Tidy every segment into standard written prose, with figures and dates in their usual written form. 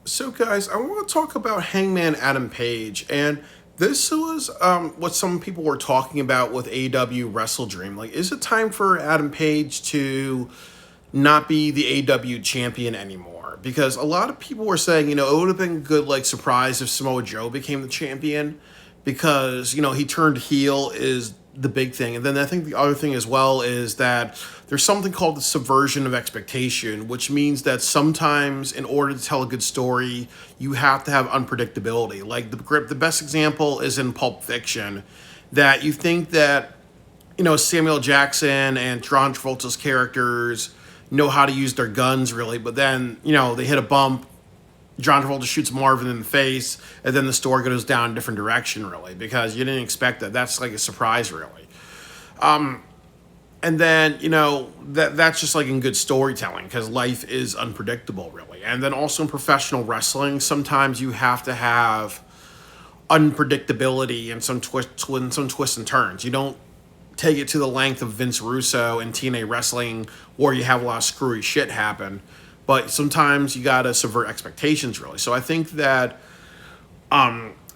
So, guys, I want to talk about Hangman Adam Page, and this was what some people were talking about with AEW Wrestle Dream. Like, is it time for Adam Page to not be the AEW champion anymore? Because a lot of people were saying, it would have been a good surprise if Samoa Joe became the champion, because he turned heel is the big thing. And then I think the other thing as well is that there's something called the subversion of expectation, which means that sometimes in order to tell a good story, you have to have unpredictability. Like the best example is in Pulp Fiction, that you think that Samuel Jackson and John Travolta's characters know how to use their guns really, but then they hit a bump. John Travolta shoots Marvin in the face, and then the story goes down a different direction, really, because you didn't expect that. That's like a surprise, really. And then, that's just like in good storytelling, because life is unpredictable, really. And then also in professional wrestling, sometimes you have to have unpredictability and some twists and turns. You don't take it to the length of Vince Russo and TNA Wrestling, where you have a lot of screwy shit happen. But sometimes you gotta subvert expectations, really. So I think that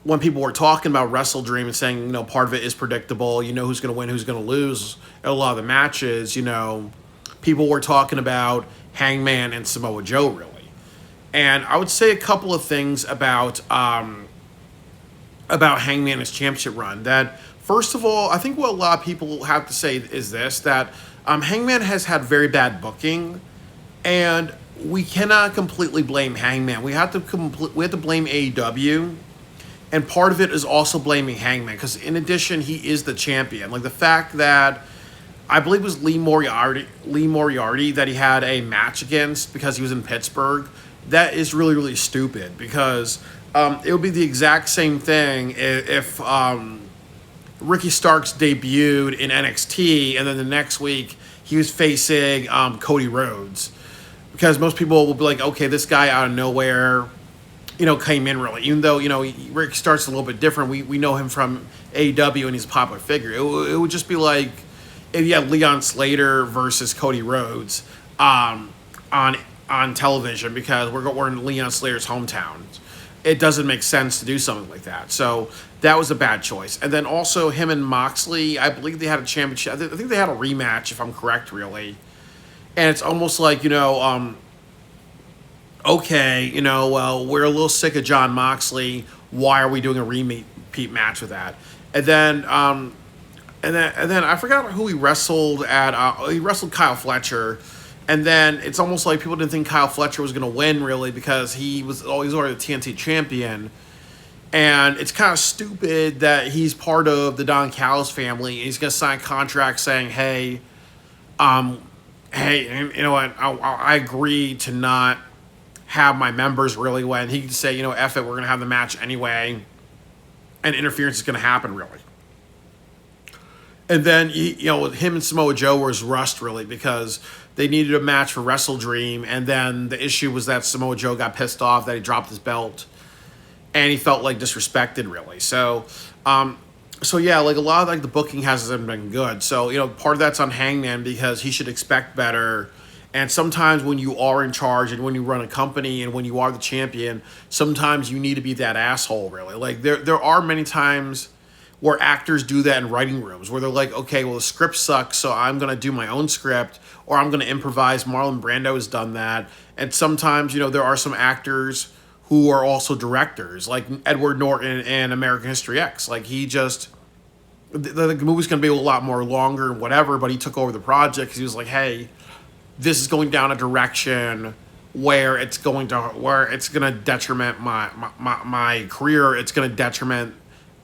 when people were talking about Wrestle Dream and saying, part of it is predictable, who's gonna win, who's gonna lose, in a lot of the matches, people were talking about Hangman and Samoa Joe, really. And I would say a couple of things about Hangman's championship run. That first of all, I think what a lot of people have to say is this: that Hangman has had very bad booking, and we cannot completely blame Hangman. We have to blame AEW, and part of it is also blaming Hangman, because in addition, he is the champion. Like the fact that I believe it was Lee Moriarty that he had a match against because he was in Pittsburgh. That is really, really stupid, because it would be the exact same thing if Ricky Starks debuted in NXT and then the next week he was facing Cody Rhodes. Because most people will be like, okay, this guy out of nowhere, came in really. Even though, Rick Starks a little bit different. We know him from AEW and he's a popular figure. It would just be like if you had Leon Slater versus Cody Rhodes on television, because we're in Leon Slater's hometown. It doesn't make sense to do something like that. So that was a bad choice. And then also him and Moxley, I believe they had a championship. I think they had a rematch, if I'm correct, really. And it's almost like, okay, well, we're a little sick of John Moxley. Why are we doing a repeat match with that? And then I forgot who he wrestled at. He wrestled Kyle Fletcher. And then it's almost like people didn't think Kyle Fletcher was going to win, really, because he's already the TNT champion. And it's kind of stupid that he's part of the Don Callis family. And he's going to sign a contract saying, hey, you know what, I agree to not have my members really win. He could say, F it, we're going to have the match anyway, and interference is going to happen, really. And then, him and Samoa Joe was rushed, really, because they needed a match for Wrestle Dream, and then the issue was that Samoa Joe got pissed off that he dropped his belt, and he felt disrespected, really. So yeah, a lot of the booking hasn't been good. So, part of that's on Hangman, because he should expect better. And sometimes when you are in charge and when you run a company and when you are the champion, sometimes you need to be that asshole, really. There are many times where actors do that in writing rooms, where they're like, okay, well, the script sucks, so I'm going to do my own script, or I'm going to improvise. Marlon Brando has done that. And sometimes, there are some actors who are also directors, like Edward Norton in American History X. The movie's going to be a lot more longer and whatever, but he took over the project because he was like, hey, this is going down a direction where it's going to detriment my career. It's going to detriment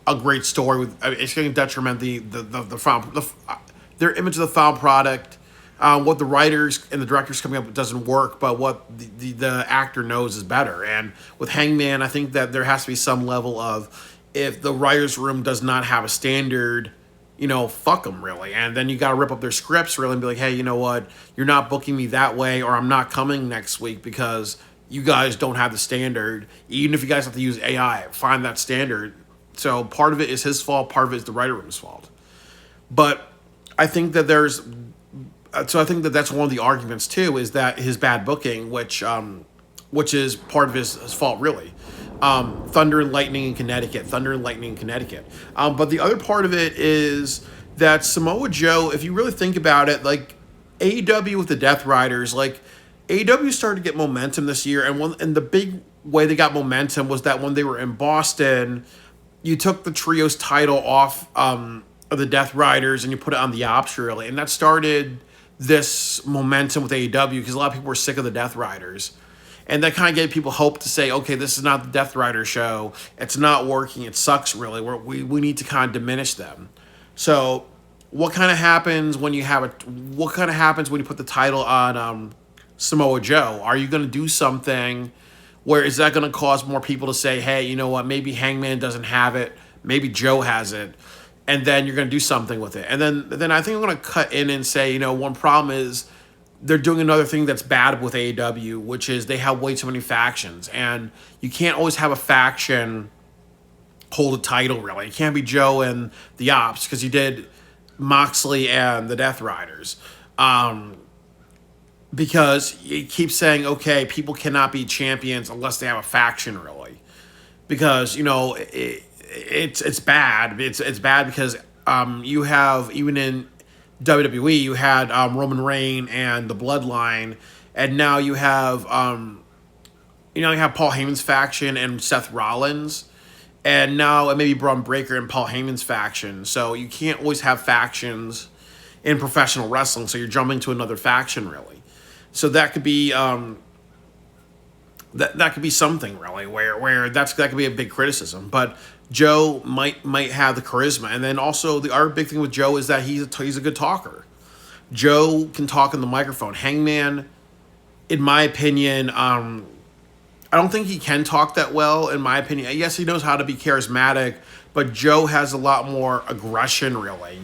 a great story. It's going to detriment their image of the final product. What the writers and the directors coming up with doesn't work, but what the actor knows is better. And with Hangman, I think that there has to be some level of, if the writer's room does not have a standard, fuck them, really. And then you got to rip up their scripts, really, and be like, hey, you know what? You're not booking me that way, or I'm not coming next week because you guys don't have the standard. Even if you guys have to use AI, find that standard. So part of it is his fault, part of it is the writer room's fault. But I think that that's one of the arguments, too, is that his bad booking, which which is part of his fault, really. Thunder and lightning in Connecticut, thunder and lightning in Connecticut. But the other part of it is that Samoa Joe, if you really think about it, like AEW with the Death Riders, like AEW started to get momentum this year, and the big way they got momentum was that when they were in Boston, you took the trios title off of the Death Riders and you put it on the Ops, really, and that started this momentum with AEW because a lot of people were sick of the Death Riders. And that kind of gave people hope to say, okay, this is not the Death Rider show. It's not working. It sucks, really. We need to kind of diminish them. So what kind of happens when you put the title on Samoa Joe? Are you going to do something where is that going to cause more people to say, hey, you know what, maybe Hangman doesn't have it. Maybe Joe has it. And then you're going to do something with it. And then I think I'm going to cut in and say, one problem is they're doing another thing that's bad with AEW, which is they have way too many factions. And you can't always have a faction hold a title, really. It can't be Joe and the Ops, because you did Moxley and the Death Riders. Because you keep saying, okay, people cannot be champions unless they have a faction, really. Because, it's bad. It's bad because you have, even in WWE, you had Roman Reigns and the Bloodline, and now you have Paul Heyman's faction and Seth Rollins, and now maybe Braun Breaker and Paul Heyman's faction. So you can't always have factions in professional wrestling. So you're jumping to another faction, really. So that could be that could be something, really, where that could be a big criticism, but Joe might have the charisma. And then also the other big thing with Joe is that he's a good talker. Joe can talk in the microphone. Hangman, in my opinion, I don't think he can talk that well, in my opinion. Yes, he knows how to be charismatic, but Joe has a lot more aggression, really.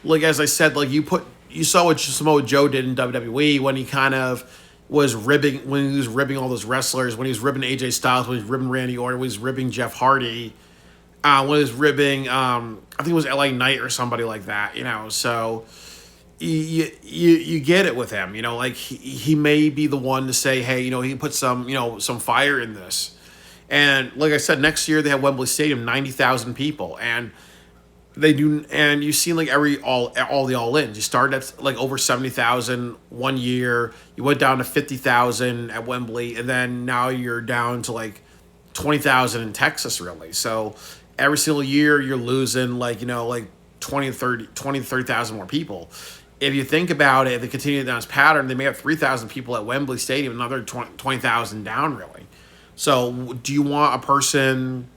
Like, as I said, like you saw what Samoa Joe did in WWE when he kind of was ribbing all those wrestlers, when he was ribbing AJ Styles, when he was ribbing Randy Orton, when he was ribbing Jeff Hardy, when he was ribbing, I think it was LA Knight or somebody like that, so you get it with him, like he may be the one to say, hey, he can put some fire in this. And like I said, next year they have Wembley Stadium, 90,000 people, and they do, and you've seen like all the all-ins. You started at like over 70,000 one year, you went down to 50,000 at Wembley, and then now you're down to like 20,000 in Texas, really. So every single year you're losing like 20 to 30,000 more people. If you think about it, if they continue down this pattern, they may have 3,000 people at Wembley Stadium, another 20,000 down, really. So do you want a person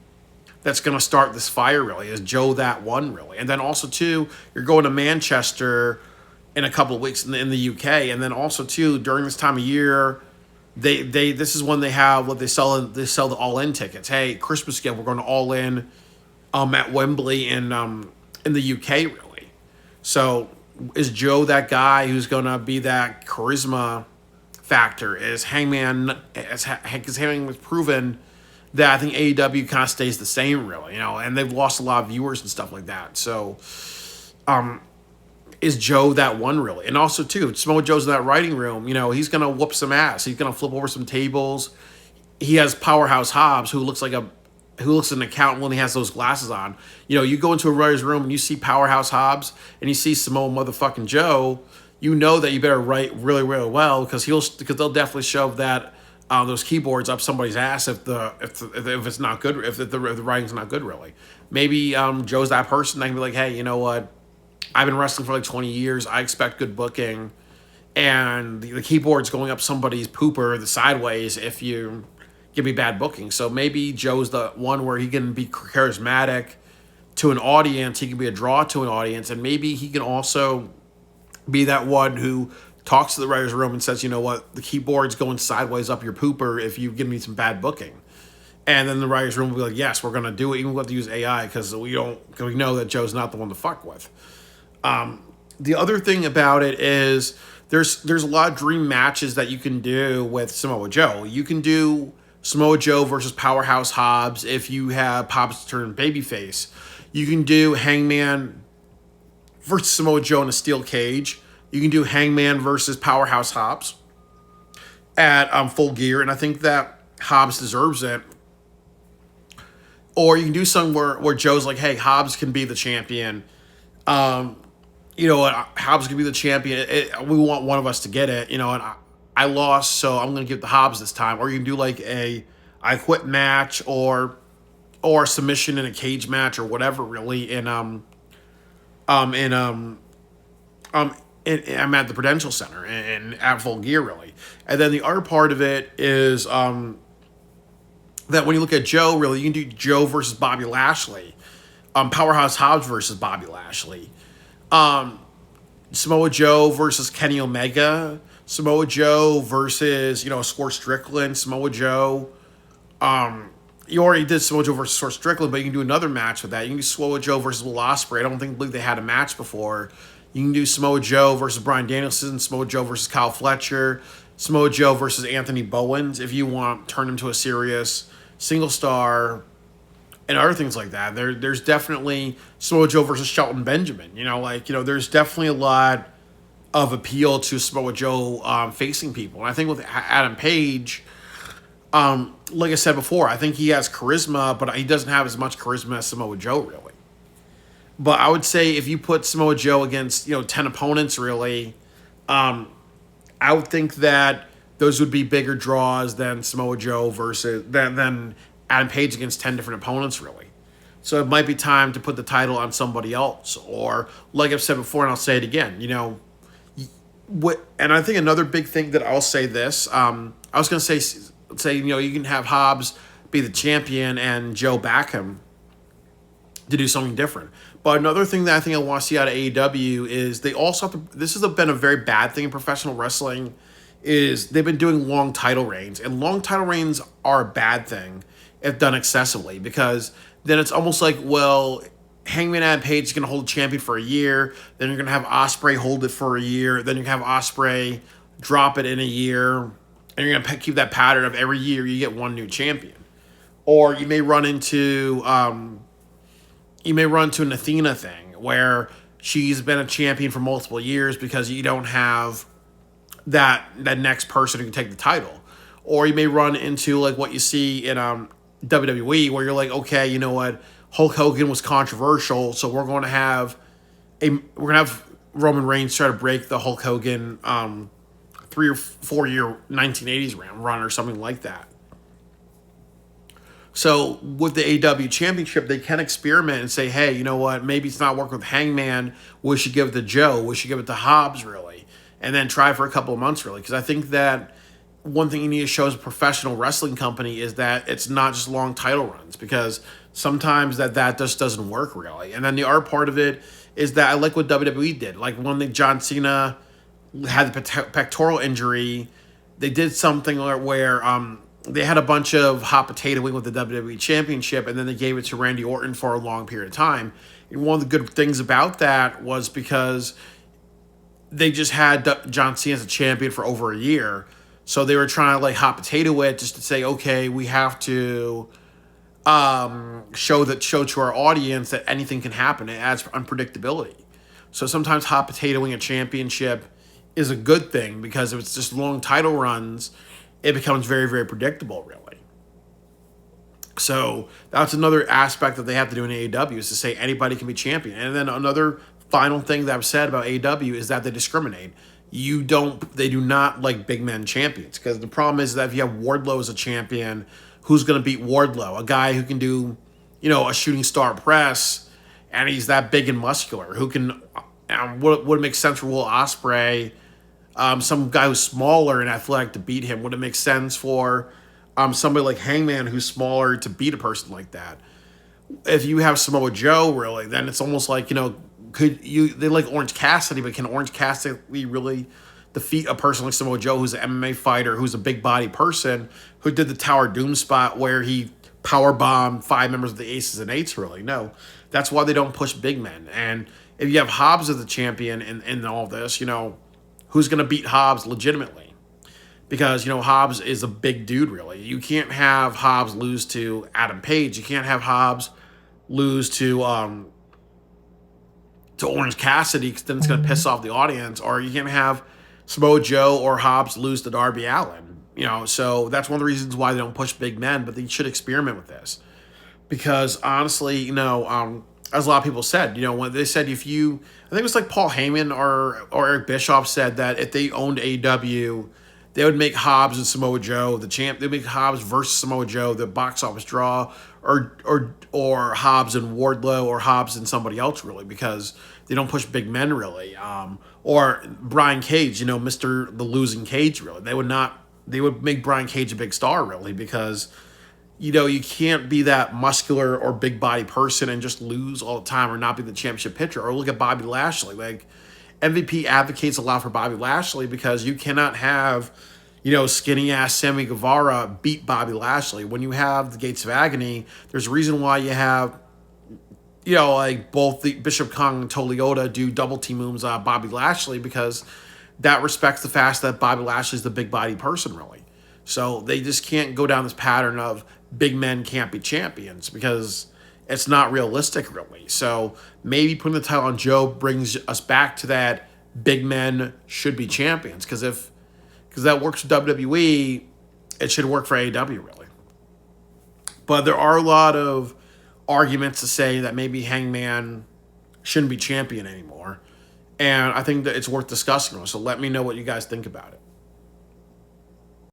that's going to start this fire, really? Is Joe that one, really? And then also, too, you're going to Manchester in a couple of weeks in the UK. And then also, too, during this time of year, this is when they have what they sell the all-in tickets. Hey, Christmas gift, we're going to all in at Wembley in the UK, really. So is Joe that guy who's going to be that charisma factor? Is Hangman was proven that I think AEW kind of stays the same, really, and they've lost a lot of viewers and stuff like that. So, is Joe that one, really? And also, too, Samoa Joe's in that writing room, he's going to whoop some ass. He's going to flip over some tables. He has Powerhouse Hobbs, who looks like an accountant when he has those glasses on. You go into a writer's room and you see Powerhouse Hobbs and you see Samoa motherfucking Joe, you know that you better write really, really well, because they'll definitely shove that those keyboards up somebody's ass if it's not good, if the writing's not good, really. Maybe Joe's that person that can be like, hey, you know what? I've been wrestling for like 20 years. I expect good booking, and the keyboard's going up somebody's pooper the sideways if you give me bad booking. So maybe Joe's the one where he can be charismatic to an audience. He can be a draw to an audience, and maybe he can also be that one who talks to the writer's room and says, you know what, the keyboard's going sideways up your pooper if you give me some bad booking. And then the writer's room will be like, yes, we're going to do it, even if we have to use AI, because we know that Joe's not the one to fuck with. The other thing about it is there's a lot of dream matches that you can do with Samoa Joe. You can do Samoa Joe versus Powerhouse Hobbs if you have Hobbs turn babyface. You can do Hangman versus Samoa Joe in a steel cage. You can do Hangman versus Powerhouse Hobbs at Full Gear, and I think that Hobbs deserves it. Or you can do something where Joe's like, hey, Hobbs can be the champion. You know what? Hobbs can be the champion. We want one of us to get it. You know, and I lost, so I'm going to give it to Hobbs this time. Or you can do like a I quit match or submission in a cage match or whatever. Really, um in um I'm at the Prudential Center and at Full Gear really. And then the other part of it is that when you look at Joe, really, you can do Joe versus Bobby Lashley, Powerhouse Hobbs versus Bobby Lashley, Samoa Joe versus Kenny Omega, Samoa Joe versus Swerve Strickland, Samoa Joe. You already did Samoa Joe versus Swerve Strickland, but you can do another match with that. You can do Samoa Joe versus Will Ospreay. I don't believe they had a match before. You can do Samoa Joe versus Bryan Danielson, Samoa Joe versus Kyle Fletcher, Samoa Joe versus Anthony Bowens. If you want to turn him to a serious single star, and other things like that. There's definitely Samoa Joe versus Shelton Benjamin. There's definitely a lot of appeal to Samoa Joe facing people. And I think with Adam Page, like I said before, I think he has charisma, but he doesn't have as much charisma as Samoa Joe, really. But I would say if you put Samoa Joe against 10 opponents, really, I would think that those would be bigger draws than Samoa Joe versus than Adam Page against 10 different opponents, really. So it might be time to put the title on somebody else. Or, like I've said before, and I'll say it again, and I think another big thing that I'll say this, I was going to say, you can have Hobbs be the champion and Joe back him to do something different. But another thing that I think I want to see out of AEW is they also have to, this has been a very bad thing in professional wrestling, is they've been doing long title reigns. And long title reigns are a bad thing if done excessively, because then it's almost like, well, Hangman Adam Page is going to hold the champion for a year, then you're going to have Ospreay hold it for a year, then you're going to have Ospreay drop it in a year, and you're going to keep that pattern of every year you get one new champion. Or you may run into an Athena thing where she's been a champion for multiple years because you don't have that next person who can take the title. Or you may run into like what you see in WWE, where you're like, okay, you know what, Hulk Hogan was controversial, so we're going to have Roman Reigns try to break the Hulk Hogan 3 or 4 year 1980s run or something like that. So with the AEW Championship, they can experiment and say, hey, you know what, maybe it's not working with Hangman, we should give it to Joe, we should give it to Hobbs, really, and then try for a couple of months, really, because I think that one thing you need to show as a professional wrestling company is that it's not just long title runs, because sometimes that just doesn't work, really. And then the other part of it is that I like what WWE did. Like when John Cena had the pectoral injury, they did something where they had a bunch of hot potatoing with the WWE Championship, and then they gave it to Randy Orton for a long period of time. And one of the good things about that was because they just had John Cena as a champion for over a year. So they were trying to like hot potato it just to say, okay, we have to show to our audience that anything can happen. It adds unpredictability. So sometimes hot potatoing a championship is a good thing, because if it's just long title runs, it becomes very, very predictable, really. So that's another aspect that they have to do in AEW, is to say anybody can be champion. And then another final thing that I've said about AEW is that they discriminate. They do not like big men champions, because the problem is that if you have Wardlow as a champion, who's going to beat Wardlow? A guy who can do, a shooting star press, and he's that big and muscular, who can, would it make sense for Will Ospreay, some guy who's smaller and athletic, to beat him? Would it make sense for somebody like Hangman, who's smaller, to beat a person like that? If you have Samoa Joe, really, then it's almost like, they like Orange Cassidy, but can Orange Cassidy really defeat a person like Samoa Joe, who's an MMA fighter, who's a big body person, who did the Tower Doom spot where he power bombed 5 members of the Aces and Eights? Really, no. That's why they don't push big men. And if you have Hobbs as the champion in all this, who's going to beat Hobbs legitimately? Because, Hobbs is a big dude, really. You can't have Hobbs lose to Adam Page. You can't have Hobbs lose to Orange Cassidy, because then it's going to piss off the audience. Or you can't have Samoa Joe or Hobbs lose to Darby Allin. So that's one of the reasons why they don't push big men, but they should experiment with this. Because honestly, as a lot of people said, when they said I think it was like Paul Heyman or Eric Bischoff said that if they owned AEW, they would make Hobbs and Samoa Joe the champ. They would make Hobbs versus Samoa Joe the box office draw, or Hobbs and Wardlow, or Hobbs and somebody else really, because they don't push big men really. Or Brian Cage, Mister the Losing Cage really. They would not. They would make Brian Cage a big star really, because you can't be that muscular or big body person and just lose all the time or not be the championship pitcher. Or look at Bobby Lashley. Like, MVP advocates a lot for Bobby Lashley because you cannot have, skinny ass Sammy Guevara beat Bobby Lashley. When you have the Gates of Agony, there's a reason why you have, like both the Bishop Kong and Toyota do double team moves on Bobby Lashley, because that respects the fact that Bobby Lashley is the big body person, really. So they just can't go down this pattern of big men can't be champions, because it's not realistic, really. So maybe putting the title on Joe brings us back to that big men should be champions, because that works for WWE, it should work for AEW, really. But there are a lot of arguments to say that maybe Hangman shouldn't be champion anymore. And I think that it's worth discussing. So let me know what you guys think about it.